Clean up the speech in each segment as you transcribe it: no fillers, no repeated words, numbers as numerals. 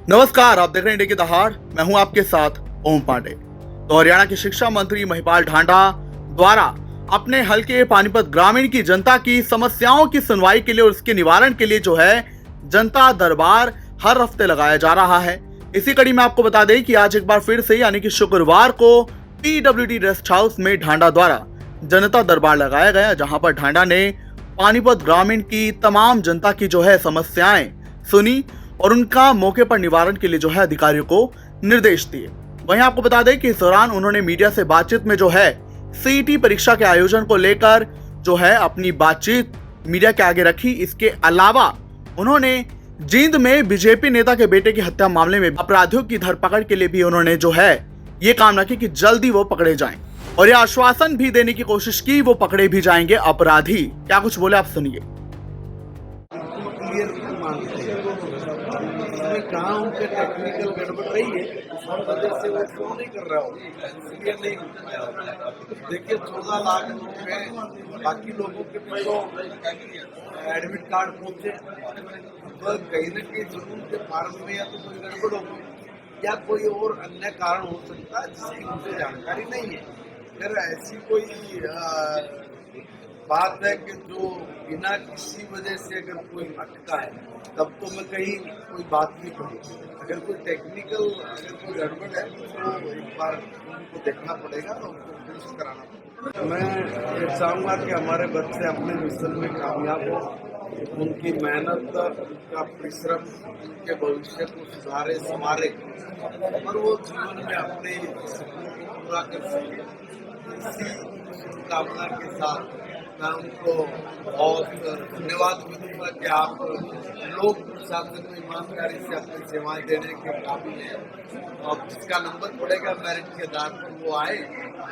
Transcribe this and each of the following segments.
नमस्कार, आप देख रहे हैं इंडिया की दहाड़। मैं हूं आपके साथ ओम पांडे। तो हरियाणा के शिक्षा मंत्री महिपाल ढांडा द्वारा अपने हलके पानीपत ग्रामीण की जनता की समस्याओं की सुनवाई के लिए और उसके निवारण के लिए जो है जनता दरबार हर हफ्ते लगाया जा रहा है। इसी कड़ी में आपको बता दें कि आज एक बार फिर से यानी कि शुक्रवार को PWD रेस्ट हाउस में ढांडा द्वारा जनता दरबार लगाया गया, जहां पर ढांडा ने पानीपत ग्रामीण की तमाम जनता की जो है समस्याएं सुनी और उनका मौके पर निवारण के लिए जो है अधिकारियों को निर्देश दिए। वहीं आपको बता दें कि इस दौरान उन्होंने मीडिया से बातचीत में जो है CET परीक्षा के आयोजन को लेकर जो है अपनी बातचीत मीडिया के आगे रखी। इसके अलावा उन्होंने जींद में बीजेपी नेता के बेटे की हत्या मामले में अपराधियों की धरपकड़ के लिए भी उन्होंने जो है ये कामना की कि जल्दी वो पकड़े जाएं और यह आश्वासन भी देने की कोशिश की वो पकड़े भी जाएंगे अपराधी। क्या कुछ बोले आप सुनिए। कहाँ उनके टेक्निकल गड़बड़ रही है, उस वजह से वो शो नहीं कर रहा हो, इसलिए नहीं हो पाया। देखिए 14 लाख लोग हैं, बाकी लोगों के भी तो एडमिट कार्ड पहुंचे, तो कहीं न कहीं जरूर के फार्म में या तो कोई गड़बड़ होगी या कोई और अन्य कारण हो सकता है जिसकी मुझे जानकारी नहीं है। अगर ऐसी कोई बात है कि जो बिना किसी वजह से अगर कोई अटका है तब तो मैं कहीं कोई बात नहीं करूँ। अगर कोई टेक्निकल अगर कोई गड़बड़ है तो एक बार उनको देखना पड़ेगा तो उनको दुरुस्त कराना पड़ेगा। मैं ये चाहूँगा कि हमारे बच्चे अपने मिशन में कामयाब हो, उनकी मेहनत, उनका परिश्रम उनके भविष्य को सुधारे संवारे और वो जीवन में अपने सपनों को पूरा कर सके। इसी शुभकामना के साथ मैं उनको बहुत धन्यवाद भी दूंगा कि आप लोग प्रशासन में ईमानदारी से अपनी सेवाएं देने के काबिल हैं और जिसका नंबर पड़ेगा मेरिट के आधार पर वो आए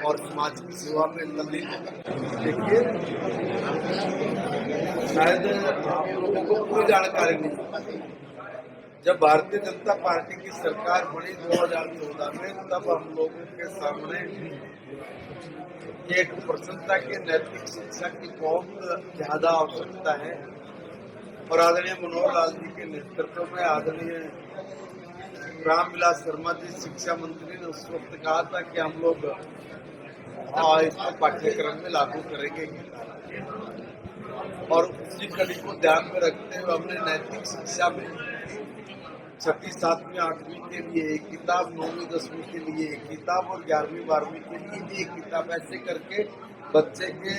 और समाज की सेवा में तल्लीन होगा। देखिए शायद आप लोगों को कोई जानकारी नहीं, जब भारतीय जनता पार्टी की सरकार बनी 2014 में तब हम लोगों के सामने एक प्रसन्नता के नैतिक शिक्षा की बहुत ज्यादा आवश्यकता है और आदरणीय मनोहर लाल जी के नेतृत्व में आदरणीय रामविलास शर्मा जी शिक्षा मंत्री ने उस वक्त कहा था कि हम लोग इसको पाठ्यक्रम में लागू करेंगे और उसी कड़ी को ध्यान में रखते हुए हमने नैतिक शिक्षा में 6वीं 7वीं 8वीं के लिए एक किताब, 9वीं 10वीं के लिए एक किताब और 11वीं 12वीं के लिए एक किताब, ऐसे करके बच्चे के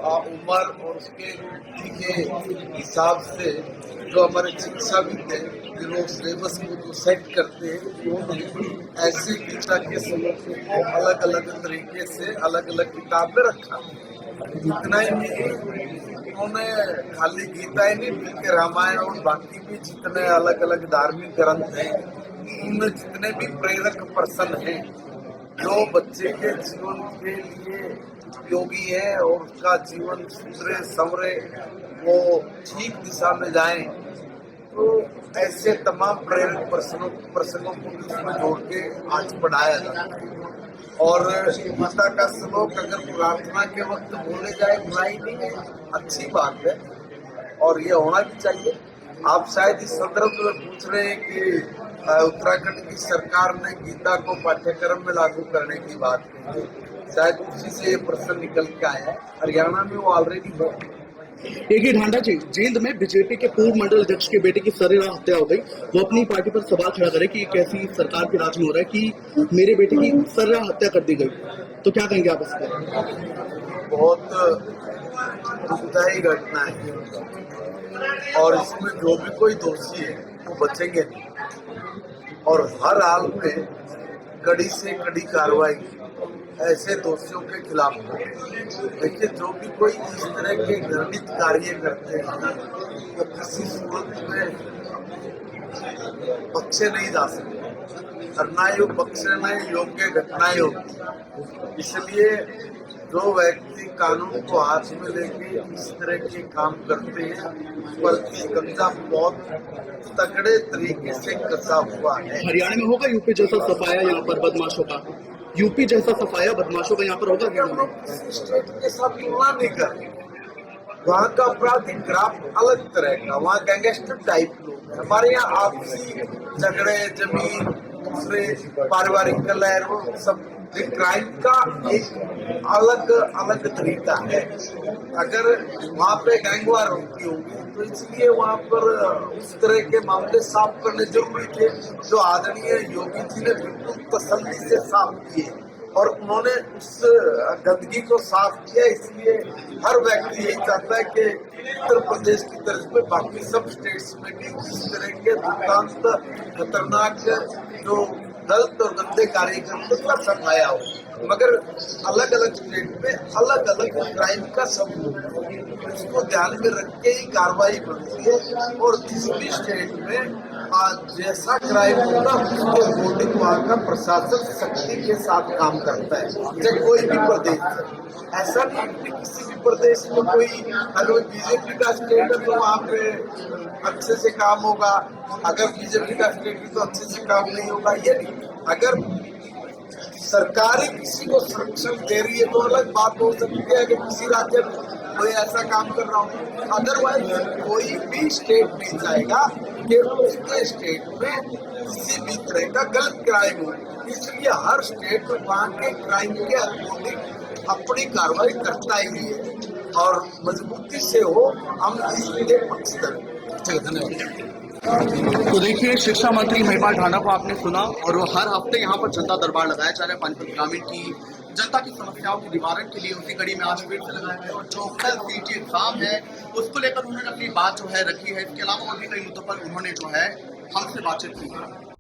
उम्र और उसके रुचि के हिसाब से जो हमारे शिक्षाविद हैं जो सिलेबस को जो सेट करते हैं उन्होंने ऐसी शिक्षा के सलोकों को अलग अलग तरीके से अलग अलग किताब में रखा। इतना ही नहीं, उन्होंने खाली गीता ही नहीं बल्कि रामायण और बाकी भी जितने अलग अलग धार्मिक ग्रंथ हैं उनमें जितने भी प्रेरक पर्सन हैं जो बच्चे के जीवन के लिए उपयोगी है और उसका जीवन सुधरे संवरे वो ठीक दिशा में जाए, तो ऐसे तमाम प्रेरक प्रसंगों को उसमें जोड़ के आज पढ़ाया जाता है। और माता का श्लोक अगर प्रार्थना के वक्त बोले जाए बुराई नहीं है, अच्छी बात है और ये होना भी चाहिए। आप शायद इस संदर्भ में पूछ रहे हैं कि उत्तराखंड की सरकार ने गीता को पाठ्यक्रम में लागू करने की बात की है, शायद उसी से ये प्रश्न निकल के आया है। हरियाणा में वो ऑलरेडी है। एक ही ढांडा जी जींद में बीजेपी के पूर्व मंडल अध्यक्ष के बेटे की सरेआम हत्या हो गई। वो अपनी पार्टी पर सवाल खड़ा करे कि कैसी सरकार के राज में हो रहा है कि मेरे बेटे की सरेआम हत्या कर दी गई, तो क्या कहेंगे आप इस पर? बहुत दुखदायी घटना है और इसमें जो भी कोई दोषी है वो बचेंगे नहीं और हर हाल में कड़ी से कड़ी कार्रवाई ऐसे दोषियों के खिलाफ। देखिए जो भी कोई इस तरह के घृणित कार्य करते हैं वो किसी सूरत में बख्शे नहीं जा सकते और ना ही बख्शने योग्य घटनाएं होती। इसलिए जो व्यक्ति कानून को हाथ में लेके इस तरह के काम करते हैं उस पर शिकंजा बहुत तगड़े तरीके से कसा हुआ है। हरियाणा में होगा यूपी जैसा सफाया यहाँ पर बदमाशों का? यूपी जैसा सफाया बदमाशों का यहाँ पर होगा? स्टेट के साथ तुलना नहीं कर रहे, वहाँ का आपराधिक ग्राफ अलग तरह का, वहाँ गैंगस्टर टाइप लोग हैं। हमारे यहाँ आपसी झगड़े, जमीन, दूसरे पारिवारिक कलह, वो सब क्राइम का एक अलग अलग तरीका है। अगर वहाँ पे गैंगवार होती होगी तो इसलिए वहाँ पर उस तरह के मामले साफ करने जरूरी थे, जो आदरणीय योगी जी ने बिल्कुल तसल्ली से साफ किए और उन्होंने उस गंदगी को साफ किया। इसलिए हर व्यक्ति यही चाहता है कि उत्तर प्रदेश की तरफ में बाकी सब स्टेट्स में भी इस तरह के दुर्दांत खतरनाक जो गलत और गंदे कार्यक्रम का सफाया हो, मगर अलग अलग स्टेट में अलग अलग क्राइम का समूह है। इसको ध्यान में रख के ही कार्रवाई बनती है और जिस भी स्टेट में जैसा क्राइम होगा उसके अकॉर्डिंग वहाँ का प्रशासन सख्ती के साथ काम करता है, चाहे कोई भी प्रदेश है। ऐसा नहीं कि किसी भी प्रदेश में कोई, अगर बीजेपी का स्टेट है तो वहाँ पे अच्छे से काम होगा, अगर बीजेपी का स्टेट है तो अच्छे से काम नहीं होगा। ये नहीं, अगर सरकारें किसी को संरक्षण दे रही है तो अलग बात हो सकती है कि किसी राज्य में कोई ऐसा काम कर रहा हो। अदरवाइज कोई भी स्टेट नहीं चाहेगा कि उसके स्टेट में किसी भी तरह का गलत क्राइम हो, इसलिए हर स्टेट वहाँ के क्राइम के अकॉर्डिंग अपनी कार्रवाई करता ही है और मजबूती से हो, हम इसके पक्षधर हैं। धन्यवाद। तो देखिए, शिक्षा मंत्री महिपाल ढांडा को आपने सुना और वो हर हफ्ते यहाँ पर जनता दरबार लगाया जा रहा है पानीपत ग्रामीण की जनता की समस्याओं के निवारण के लिए। उसी कड़ी में आज फिर से लगाया है और जो कल सीटी एग्जाम है उसको लेकर उन्होंने अपनी बात जो है रखी है। इसके अलावा और भी कई मुद्दों पर उन्होंने जो है हमसे बातचीत की है।